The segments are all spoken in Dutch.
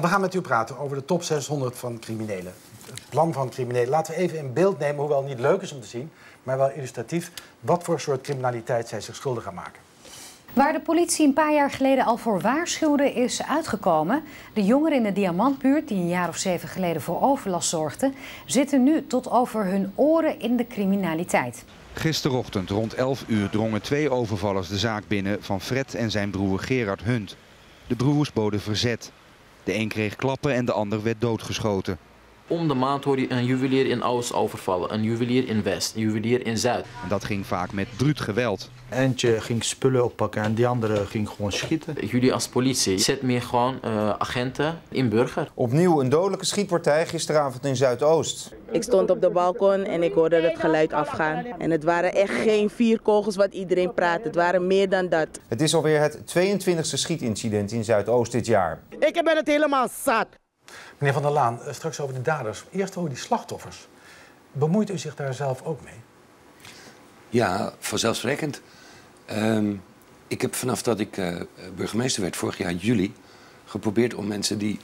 We gaan met u praten over de top 600 van criminelen. Het plan van criminelen. Laten we even in beeld nemen, hoewel het niet leuk is om te zien, maar wel illustratief, wat voor soort criminaliteit zij zich schuldig gaan maken. Waar de politie een paar jaar geleden al voor waarschuwde, is uitgekomen. De jongeren in de Diamantbuurt, die een jaar of 7 geleden voor overlast zorgden, zitten nu tot over hun oren in de criminaliteit. Gisterochtend rond 11 uur drongen 2 overvallers de zaak binnen van Fred en zijn broer Gerard Hunt. De broers boden verzet. De een kreeg klappen en de ander werd doodgeschoten. Om de maand hoor je een juwelier in Oost overvallen, een juwelier in West, een juwelier in Zuid. En dat ging vaak met bruut geweld. Eentje ging spullen oppakken en die andere ging gewoon schieten. Jullie als politie zet meer gewoon agenten in burger. Opnieuw een dodelijke schietpartij gisteravond in Zuidoost. Ik stond op de balkon en ik hoorde het geluid afgaan. En het waren echt geen 4 kogels wat iedereen praat. Het waren meer dan dat. Het is alweer het 22e schietincident in Zuidoost dit jaar. Ik ben het helemaal zat. Meneer Van der Laan, straks over de daders. Eerst over die slachtoffers. Bemoeit u zich daar zelf ook mee? Ja, vanzelfsprekend. Ik heb vanaf dat ik burgemeester werd, vorig jaar juli, geprobeerd om mensen die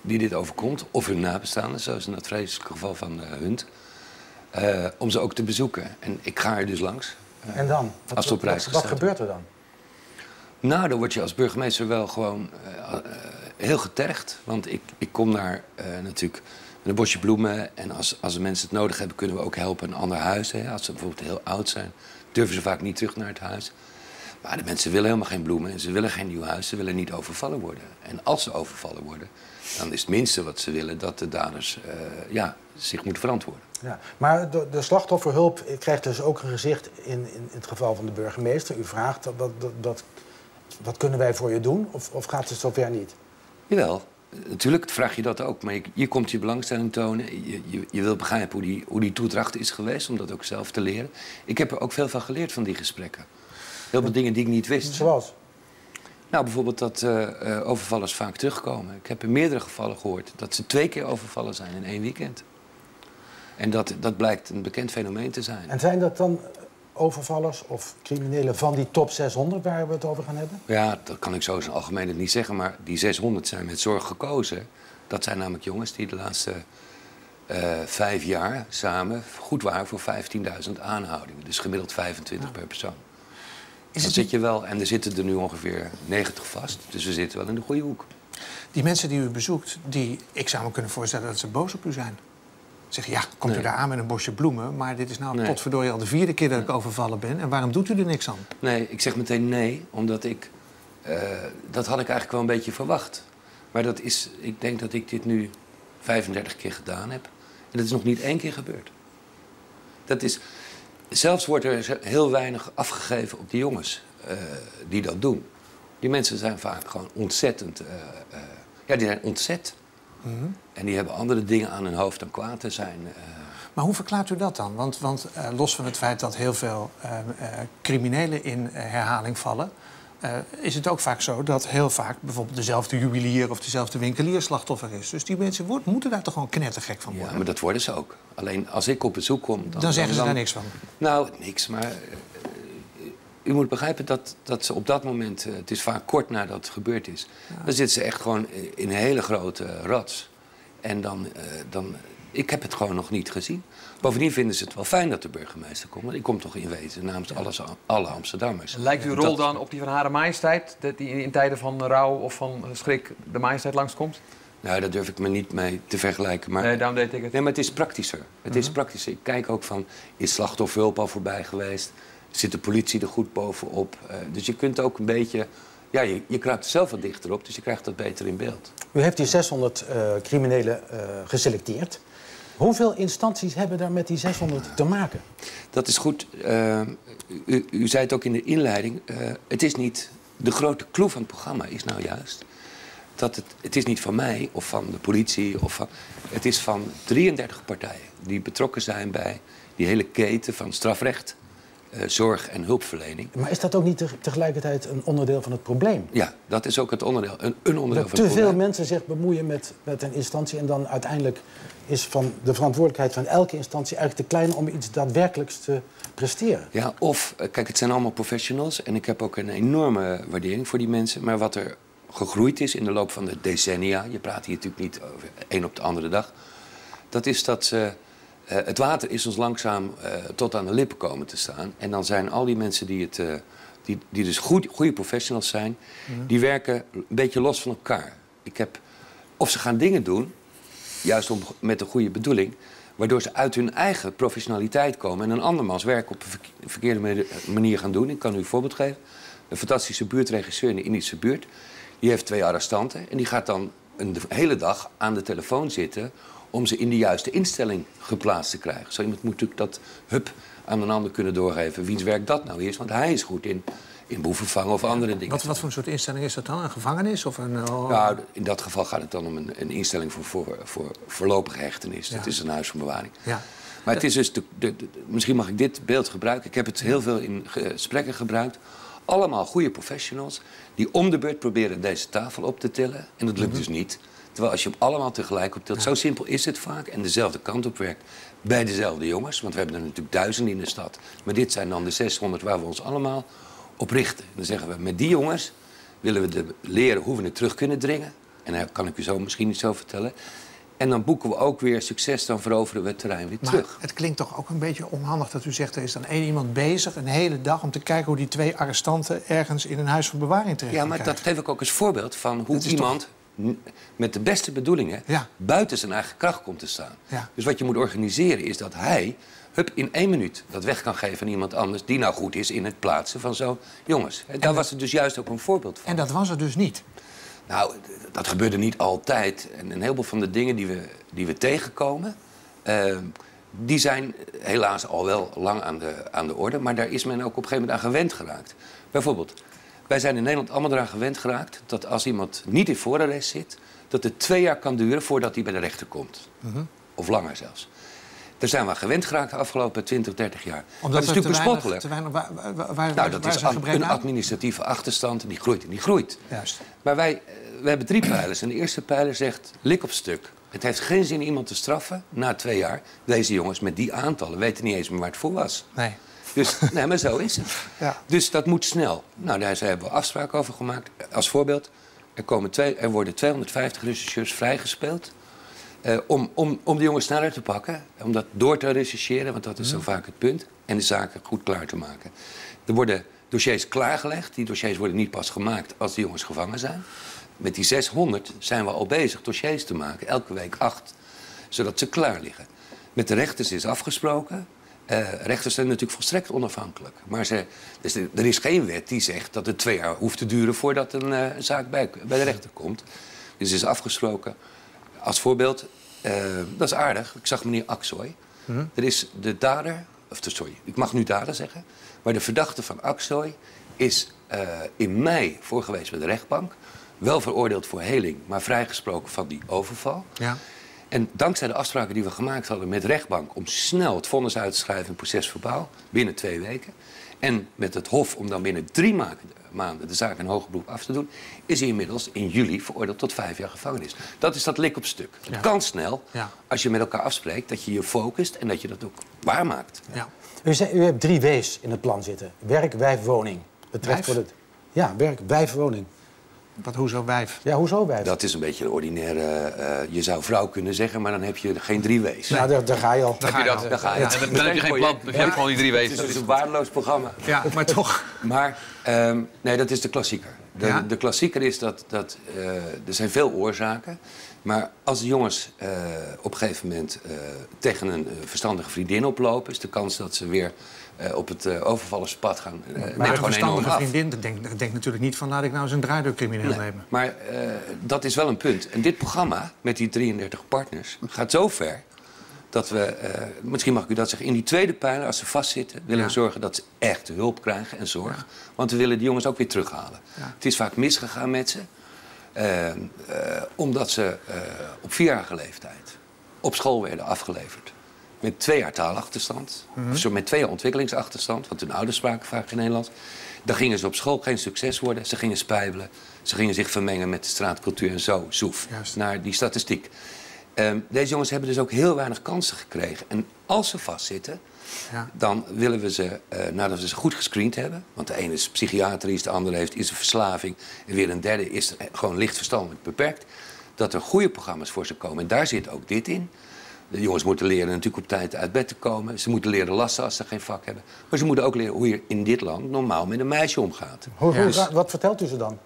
dit overkomt, of hun nabestaanden, zoals in dat vreselijke geval van Hunt, om ze ook te bezoeken. En ik ga er dus langs. En dan? Wat gebeurt er dan? Nou, dan word je als burgemeester wel gewoon heel getergd. Want ik kom daar natuurlijk met een bosje bloemen. En als de mensen het nodig hebben, kunnen we ook helpen een ander huis. Hè. Als ze bijvoorbeeld heel oud zijn, durven ze vaak niet terug naar het huis. Maar de mensen willen helemaal geen bloemen en ze willen geen nieuw huis. Ze willen niet overvallen worden. En als ze overvallen worden, dan is het minste wat ze willen dat de daders zich moeten verantwoorden. Ja, maar de slachtofferhulp krijgt dus ook een gezicht in het geval van de burgemeester. U vraagt, wat kunnen wij voor je doen? Of gaat het zover niet? Jawel, natuurlijk vraag je dat ook. Maar je komt je belangstelling tonen. Je wil begrijpen hoe die toedracht is geweest, om dat ook zelf te leren. Ik heb er ook veel van geleerd van die gesprekken. Heel veel dingen die ik niet wist. Zoals? Nou, bijvoorbeeld dat overvallers vaak terugkomen. Ik heb in meerdere gevallen gehoord dat ze 2 keer overvallen zijn in 1 weekend. En dat blijkt een bekend fenomeen te zijn. En zijn dat dan overvallers of criminelen van die top 600 waar we het over gaan hebben? Ja, dat kan ik zo in het algemeen niet zeggen. Maar die 600 zijn met zorg gekozen. Dat zijn namelijk jongens die de laatste 5 jaar samen goed waren voor 15.000 aanhoudingen. Dus gemiddeld 25 per persoon. Dan zit je wel, en er zitten er nu ongeveer 90 vast. Dus we zitten wel in de goede hoek. Die mensen die u bezoekt, ik zou me kunnen voorstellen dat ze boos op u zijn. Zeggen, ja, komt u daar aan met een bosje bloemen, maar dit is nou potverdorie al de 4e keer dat ik overvallen ben. En waarom doet u er niks aan? Nee, ik zeg meteen nee, omdat dat had ik eigenlijk wel een beetje verwacht. Maar ik denk dat ik dit nu 35 keer gedaan heb. En dat is nog niet 1 keer gebeurd. Zelfs wordt er heel weinig afgegeven op die jongens die dat doen. Die mensen zijn vaak gewoon ontzettend... die zijn ontzet. Mm-hmm. En die hebben andere dingen aan hun hoofd dan kwaad te zijn. Maar hoe verklaart u dat dan? Want los van het feit dat heel veel criminelen in herhaling vallen, is het ook vaak zo dat heel vaak bijvoorbeeld dezelfde juwelier of dezelfde winkelier slachtoffer is. Dus die mensen moeten daar toch gewoon knettergek van worden? Ja, maar dat worden ze ook. Alleen als ik op bezoek kom... Dan zeggen ze daar niks van? Nou, niks, maar u moet begrijpen dat ze op dat moment... het is vaak kort nadat het gebeurd is. Ja. Dan zitten ze echt gewoon in een hele grote rats. En dan ik heb het gewoon nog niet gezien. Bovendien vinden ze het wel fijn dat de burgemeester komt. Want ik kom toch in wezen namens alle Amsterdammers. Lijkt uw rol dan op die van Hare Majesteit? Dat die in tijden van rouw of van schrik de majesteit langskomt? Nou, daar durf ik me niet mee te vergelijken. Maar, nee, daarom deed ik het. Nee, maar het is praktischer. Het is praktischer. Ik kijk ook van, is slachtofferhulp al voorbij geweest? Zit de politie er goed bovenop? Dus je kunt ook een beetje... Ja, je kruipt er zelf wat dichter op, dus je krijgt dat beter in beeld. U heeft die 600 criminelen geselecteerd. Hoeveel instanties hebben daar met die 600 te maken? Dat is goed. U zei het ook in de inleiding. Het is niet... De grote clue van het programma is nou juist... dat het is niet van mij of van de politie. Het is van 33 partijen die betrokken zijn bij die hele keten van strafrecht... zorg en hulpverlening. Maar is dat ook niet tegelijkertijd een onderdeel van het probleem? Ja, dat is ook het onderdeel, een onderdeel van het probleem. Te veel mensen zich bemoeien met een instantie... en dan uiteindelijk is van de verantwoordelijkheid van elke instantie... eigenlijk te klein om iets daadwerkelijks te presteren. Ja, of, kijk, het zijn allemaal professionals... en ik heb ook een enorme waardering voor die mensen... maar wat er gegroeid is in de loop van de decennia... je praat hier natuurlijk niet over één op de andere dag... dat is dat het water is ons langzaam tot aan de lippen komen te staan. En dan zijn al die mensen die dus goede professionals zijn... die werken een beetje los van elkaar. Of ze gaan dingen doen, juist met een goede bedoeling... waardoor ze uit hun eigen professionaliteit komen... en een andermans werk op een verkeerde manier gaan doen. Ik kan u een voorbeeld geven. Een fantastische buurtregisseur in de Indische buurt... die heeft 2 arrestanten en die gaat dan een hele dag aan de telefoon zitten... om ze in de juiste instelling geplaatst te krijgen. Zo iemand moet natuurlijk dat aan een ander kunnen doorgeven... wiens werk dat nou is, want hij is goed in boevenvangen of andere dingen. Wat voor een soort instelling is dat dan? Een gevangenis? Of een, Nou, in dat geval gaat het dan om een instelling voor voorlopige hechtenis. Ja. Het is een huis van bewaring. Ja. Maar het is dus misschien mag ik dit beeld gebruiken. Ik heb het heel veel in gesprekken gebruikt. Allemaal goede professionals die om de beurt proberen deze tafel op te tillen. En dat lukt dus niet. Terwijl als je hem allemaal tegelijk optilt, zo simpel is het vaak... en dezelfde kant op werkt bij dezelfde jongens. Want we hebben er natuurlijk 1000 in de stad. Maar dit zijn dan de 600 waar we ons allemaal op richten. En dan zeggen we, met die jongens willen we leren hoe we het terug kunnen dringen. En daar kan ik u zo misschien iets over vertellen. En dan boeken we ook weer succes, dan veroveren we het terrein weer terug. Het klinkt toch ook een beetje onhandig dat u zegt... er is dan 1 iemand bezig, een hele dag... om te kijken hoe die 2 arrestanten ergens in een huis van bewaring terecht Ja, maar dat geef ik ook als voorbeeld van hoe iemand... met de beste bedoelingen buiten zijn eigen kracht komt te staan. Ja. Dus wat je moet organiseren is dat hij in 1 minuut dat weg kan geven aan iemand anders... die nou goed is in het plaatsen van zo'n jongens. Daar was het dus juist ook een voorbeeld van. En dat was er dus niet? Nou, dat gebeurde niet altijd. En een heleboel van de dingen die we tegenkomen... die zijn helaas al wel lang aan de orde. Maar daar is men ook op een gegeven moment aan gewend geraakt. Bijvoorbeeld, wij zijn in Nederland allemaal eraan gewend geraakt... dat als iemand niet in voorarrest zit... dat het 2 jaar kan duren voordat hij bij de rechter komt. Of langer zelfs. Daar zijn we aan gewend geraakt de afgelopen 20, 30 jaar. Omdat dat is natuurlijk bespottelijk. Dat is een administratieve achterstand die groeit en die groeit. Juist. Maar we hebben 3 pijlers. En de eerste pijler zegt, lik op stuk. Het heeft geen zin iemand te straffen na 2 jaar. Deze jongens met die aantallen weten niet eens meer waar het voor was. Nee. Dus, nee, maar zo is het. Ja. Dus dat moet snel. Nou, daar hebben we afspraken over gemaakt. Als voorbeeld, er worden 250 rechercheurs vrijgespeeld... om de jongens sneller te pakken, om dat door te rechercheren... want dat is zo vaak het punt, en de zaken goed klaar te maken. Er worden dossiers klaargelegd. Die dossiers worden niet pas gemaakt als de jongens gevangen zijn. Met die 600 zijn we al bezig dossiers te maken, elke week 8... zodat ze klaar liggen. Met de rechters is afgesproken... rechters zijn natuurlijk volstrekt onafhankelijk. Maar er is geen wet die zegt dat het 2 jaar hoeft te duren... voordat een zaak bij de rechter komt. Dus is afgesproken. Als voorbeeld, dat is aardig. Ik zag meneer Aksoy. Er is de dader... ik mag nu dader zeggen. Maar de verdachte van Aksoy is in mei voorgewezen bij de rechtbank. Wel veroordeeld voor heling, maar vrijgesproken van die overval. Ja. En dankzij de afspraken die we gemaakt hadden met de rechtbank... om snel het vonnis uit te schrijven en procesverbaal binnen 2 weken... en met het Hof om dan binnen 3 maanden de zaak in hoger beroep af te doen... is hij inmiddels in juli veroordeeld tot 5 jaar gevangenis. Dat is dat lik op stuk. Het kan snel als je met elkaar afspreekt dat je je focust... en dat je dat ook waarmaakt. Ja. U hebt 3 W's in het plan zitten. Werk, wijf, woning. Werk, wijf, woning. Hoezo wijf? Ja, hoezo wijf? Dat is een beetje een ordinaire... je zou vrouw kunnen zeggen, maar dan heb je geen 3 W's. Nou, daar ga je al. Dan heb je dat. Dan ga je. Ja. Dan heb je geen plan. Dan heb je gewoon die 3 W's. Het is dus een waardeloos programma. Ja, maar toch. Maar nee, dat is de klassieker. De klassieker is dat er zijn veel oorzaken. Maar als de jongens op een gegeven moment tegen een verstandige vriendin oplopen... is de kans dat ze weer op het overvallerspad gaan... maar een verstandige vriendin denkt natuurlijk niet van... laat ik nou eens een draaideurcrimineel nemen. Maar dat is wel een punt. En dit programma met die 33 partners gaat zo ver... dat we, misschien mag ik u dat zeggen... in die tweede pijler, als ze vastzitten... willen we zorgen dat ze echt hulp krijgen en zorg. Ja. Want we willen die jongens ook weer terughalen. Ja. Het is vaak misgegaan met ze... omdat ze op 4-jarige leeftijd op school werden afgeleverd. Met 2 jaar taalachterstand. Of met 2 jaar ontwikkelingsachterstand. Want hun ouders spraken vaak geen Nederlands. Dan gingen ze op school geen succes worden. Ze gingen spijbelen. Ze gingen zich vermengen met de straatcultuur en zo. Zoef. Naar die statistiek. Deze jongens hebben dus ook heel weinig kansen gekregen. En als ze vastzitten, dan willen we ze, nadat we ze goed gescreend hebben... want de ene is psychiatrisch, de andere is een verslaving... en weer een derde is gewoon licht verstandelijk beperkt... dat er goede programma's voor ze komen. En daar zit ook dit in. De jongens moeten leren natuurlijk op tijd uit bed te komen. Ze moeten leren lassen als ze geen vak hebben. Maar ze moeten ook leren hoe je in dit land normaal met een meisje omgaat. Wat vertelt u ze dan?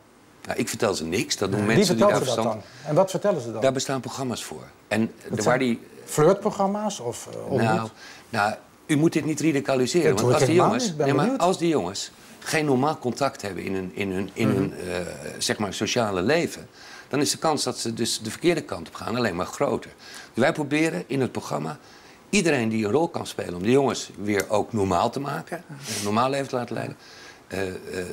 Nou, ik vertel ze niks. Dat doen mensen die daar verstand... dan? En wat vertellen ze dan? Daar bestaan programma's voor. En flirtprogramma's? Nou, u moet dit niet radicaliseren. Want als die jongens geen normaal contact hebben in hun zeg maar sociale leven... dan is de kans dat ze dus de verkeerde kant op gaan alleen maar groter. Dus wij proberen in het programma iedereen die een rol kan spelen... om de jongens weer ook normaal te maken, een normaal leven te laten leiden...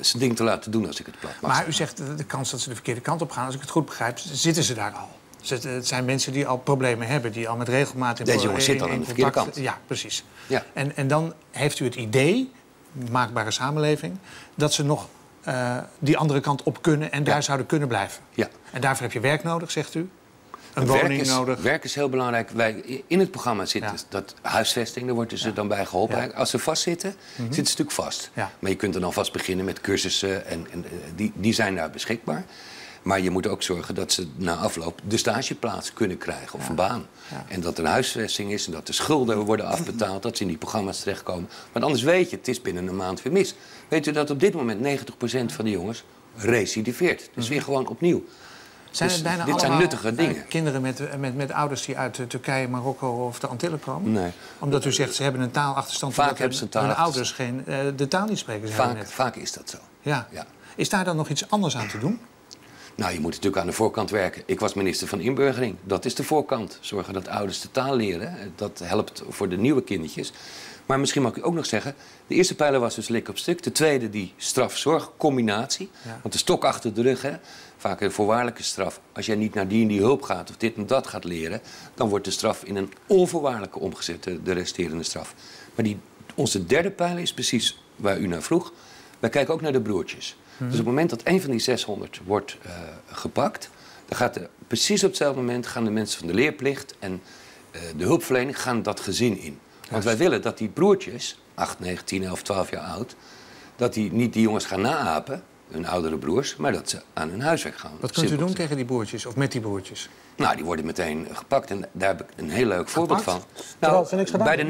zijn ding te laten doen als ik het plat mag. Maar u zegt de kans dat ze de verkeerde kant op gaan... als ik het goed begrijp, zitten ze daar al. Het zijn mensen die al problemen hebben, die al met regelmaat... Deze jongens zitten al aan de verkeerde kant. Ja, precies. Ja. En dan heeft u het idee, maakbare samenleving... dat ze nog die andere kant op kunnen en daar zouden kunnen blijven. Ja. En daarvoor heb je werk nodig, zegt u? Een woning nodig? Werk is heel belangrijk. In het programma zit dat huisvesting, daar wordt ze dan bij geholpen. Ja. Als ze vastzitten, zitten ze natuurlijk vast. Ja. Maar je kunt er dan vast beginnen met cursussen en die zijn daar beschikbaar. Maar je moet ook zorgen dat ze na afloop de stageplaats kunnen krijgen of een baan. Ja. En dat er een huisvesting is en dat de schulden worden afbetaald, dat ze in die programma's terechtkomen. Want anders weet je, het is binnen een maand weer mis. Weet u dat op dit moment 90% van de jongens recidiveert. Dus weer gewoon opnieuw. Dit zijn nuttige dingen. Kinderen met ouders die uit Turkije, Marokko of de Antillen komen? Nee. Omdat u zegt, ze hebben een taalachterstand. Vaak hebben ze een taalachterstand. Hun ouders de taal niet spreken. Vaak is dat zo. Ja. Is daar dan nog iets anders aan te doen? Nou, je moet natuurlijk aan de voorkant werken. Ik was minister van Inburgering. Dat is de voorkant. Zorgen dat ouders de taal leren. Dat helpt voor de nieuwe kindertjes. Maar misschien mag ik ook nog zeggen... de eerste pijler was dus lik op stuk. De tweede die straf-zorg-combinatie. Ja. Want de stok achter de rug, vaak een voorwaardelijke straf. Als jij niet naar die en die hulp gaat of dit en dat gaat leren... dan wordt de straf in een onvoorwaardelijke omgezet, de resterende straf. Maar onze derde pijler is precies waar u naar vroeg. Wij kijken ook naar de broertjes. Dus op het moment dat een van die 600 wordt gepakt... dan gaat precies op hetzelfde moment gaan de mensen van de leerplicht... en de hulpverlening gaan dat gezin in. Want wij willen dat die broertjes, 8, 9, 10, 11, 12 jaar oud... dat die niet die jongens gaan naapen, hun oudere broers... maar dat ze aan hun huiswerk gaan. Wat kunt u doen tegen die broertjes of met die broertjes? Nou, die worden meteen gepakt en daar heb ik een heel leuk voorbeeld van. Nou, bij de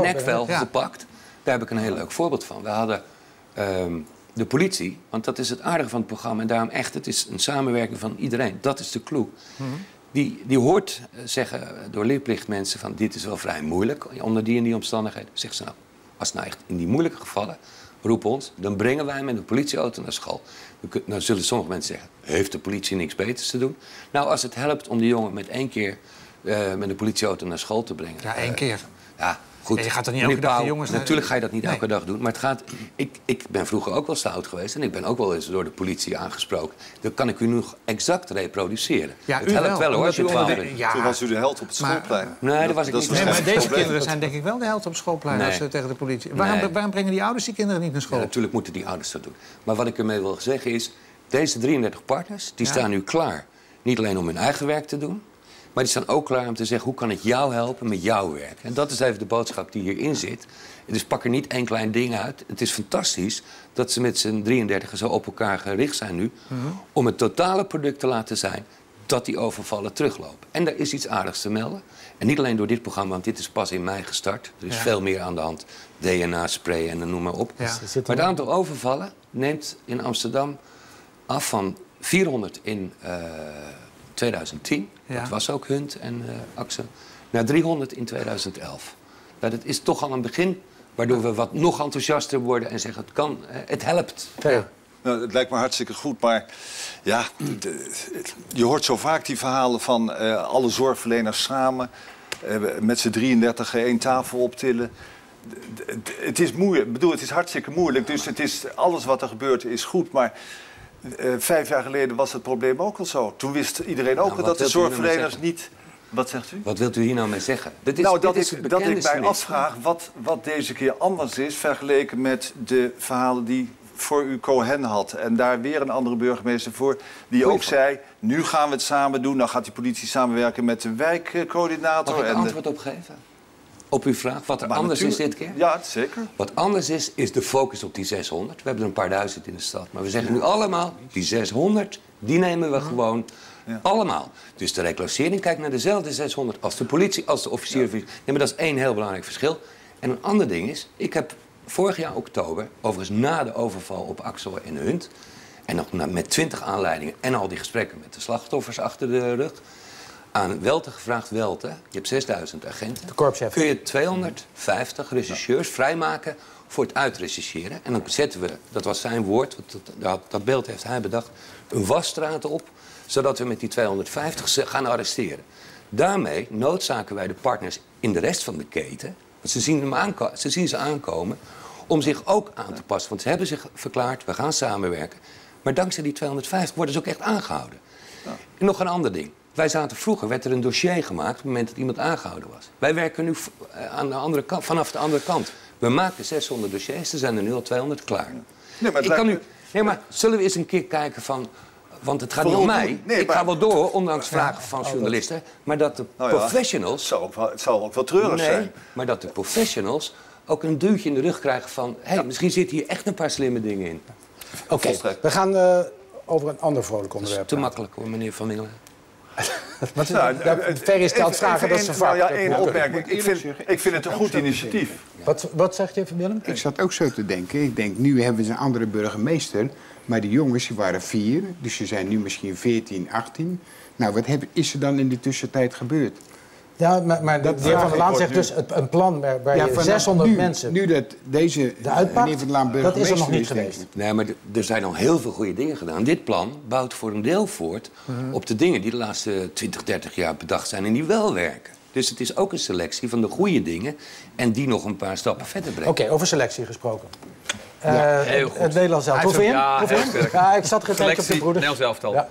nekvel gepakt, daar heb ik een heel leuk voorbeeld van. We hadden... de politie, want dat is het aardige van het programma... en daarom echt, het is een samenwerking van iedereen. Dat is de clue. Die hoort zeggen door leerplichtmensen van... dit is wel vrij moeilijk onder die en die omstandigheden. Zegt ze nou, als het nou echt in die moeilijke gevallen... roep ons, dan brengen wij met een politieauto naar school. Nou zullen sommige mensen zeggen... heeft de politie niks beters te doen? Nou, als het helpt om die jongen met 1 keer... met een politieauto naar school te brengen... Ja, 1 keer. Ja, goed. En je gaat toch niet elke dag de jongens... Natuurlijk ga je dat niet elke dag doen. Maar het gaat... Ik ben vroeger ook wel stout geweest. En ik ben ook wel eens door de politie aangesproken. Dat kan ik u nog exact reproduceren. Ja, het helpt wel hoor, als je 12 bent. Toen was u de held op het schoolplein. Nee, dat was ik niet. Nee, maar deze kinderen zijn denk ik wel de held op het schoolplein als ze tegen de politie... Waarom brengen die ouders die kinderen niet naar school? Ja, natuurlijk moeten die ouders dat doen. Maar wat ik ermee wil zeggen is... deze 33 partners, die staan nu klaar. Niet alleen om hun eigen werk te doen... maar die staan ook klaar om te zeggen... hoe kan ik jou helpen met jouw werk? En dat is even de boodschap die hierin zit. Dus pak er niet 1 klein ding uit. Het is fantastisch dat ze met z'n 33 zo op elkaar gericht zijn nu... om het totale product te laten zijn... dat die overvallen teruglopen. En er is iets aardigs te melden. En niet alleen door dit programma, want dit is pas in mei gestart. Er is veel meer aan de hand. DNA-spray en dan noem maar op. Ja. Maar het aantal overvallen neemt in Amsterdam af van 400 in 2010. Dat was ook Hunt en Axel. Naar 300 in 2011. Nou, dat is toch al een begin... waardoor we wat nog enthousiaster worden en zeggen... het kan, het helpt. Ja. Nou, het lijkt me hartstikke goed, maar ja, je hoort zo vaak die verhalen van alle zorgverleners samen... met z'n 33 één tafel optillen. Het is moeilijk. Ik bedoel, het is hartstikke moeilijk. Dus het is, alles wat er gebeurt is goed, maar... 5 jaar geleden was het probleem ook al zo. Toen wist iedereen ook dat de zorgverleners niet... Wat zegt u? Wat wilt u hier nou mee zeggen? Dat ik mij afvraag wat deze keer anders is... vergeleken met de verhalen die voor u Cohen had en daar weer een andere burgemeester voor, die ook zei, nu gaan we het samen doen. Dan gaat die politie samenwerken met de wijkcoördinator. Mag ik een antwoord op geven? Op uw vraag, wat er anders is dit keer? Ja, zeker. Wat anders is de focus op die 600. We hebben er een paar duizend in de stad. Maar we zeggen nu allemaal, die 600, die nemen we gewoon allemaal. Dus de reclassering kijkt naar dezelfde 600 als de politie, als de officier. Nee, maar dat is één heel belangrijk verschil. En een ander ding is, ik heb vorig jaar oktober, overigens na de overval op Axel en Hunt, en nog met 20 aanleidingen en al die gesprekken met de slachtoffers achter de rug, aan Welte gevraagd, Welte, je hebt 6000 agenten. De korpschef. Kun je 250 rechercheurs vrijmaken voor het uitrechercheren? En dan zetten we, dat was zijn woord, dat beeld heeft hij bedacht, een wasstraat op, zodat we met die 250 ze gaan arresteren. Daarmee noodzaken wij de partners in de rest van de keten, want ze zien ze aankomen, om zich ook aan te passen. Want ze hebben zich verklaard, we gaan samenwerken. Maar dankzij die 250 worden ze ook echt aangehouden. Ja. En nog een ander ding. Wij zaten vroeger, werd er een dossier gemaakt op het moment dat iemand aangehouden was. Wij werken nu aan de andere kant, vanaf de andere kant. We maken 600 dossiers, er zijn er nu al 200 klaar. Nee, maar zullen we eens een keer kijken van, want het gaat niet om mij. Nee, ik ga wel door, ondanks vragen van journalisten. Maar dat de professionals... Het zal ook wel treurig zijn. Maar dat de professionals ook een duwtje in de rug krijgen van, misschien zitten hier echt een paar slimme dingen in. Oké, we gaan over een ander vrolijk onderwerp. Dat is te makkelijk hoor, meneer Van Mingelen. Ferry stelt vragen, dat is een vak. Één opmerking. Ik vind het een goed initiatief. Wat zegt je, Van Willem? Ik zat ook zo te denken. Ik denk, nu hebben ze een andere burgemeester. Maar die jongens die waren 4, dus ze zijn nu misschien 14, 18. Nou, wat is er dan in de tussentijd gebeurd? Ja, maar de heer Van der Laan zegt dus een plan waar je 600 mensen... Nu dat deze meneer Van der Laan burgemeester dat is er nog niet geweest. Nee, maar er zijn al heel veel goede dingen gedaan. Dit plan bouwt voor een deel voort op de dingen die de laatste 20, 30 jaar bedacht zijn en die wel werken. Dus het is ook een selectie van de goede dingen en die nog een paar stappen verder brengen. Oké, over selectie gesproken. Het Nederlands elftal. Hoe vind je hem? Ja, ik zat er een tijdje op de broeder. Nederlands elftal. Ja.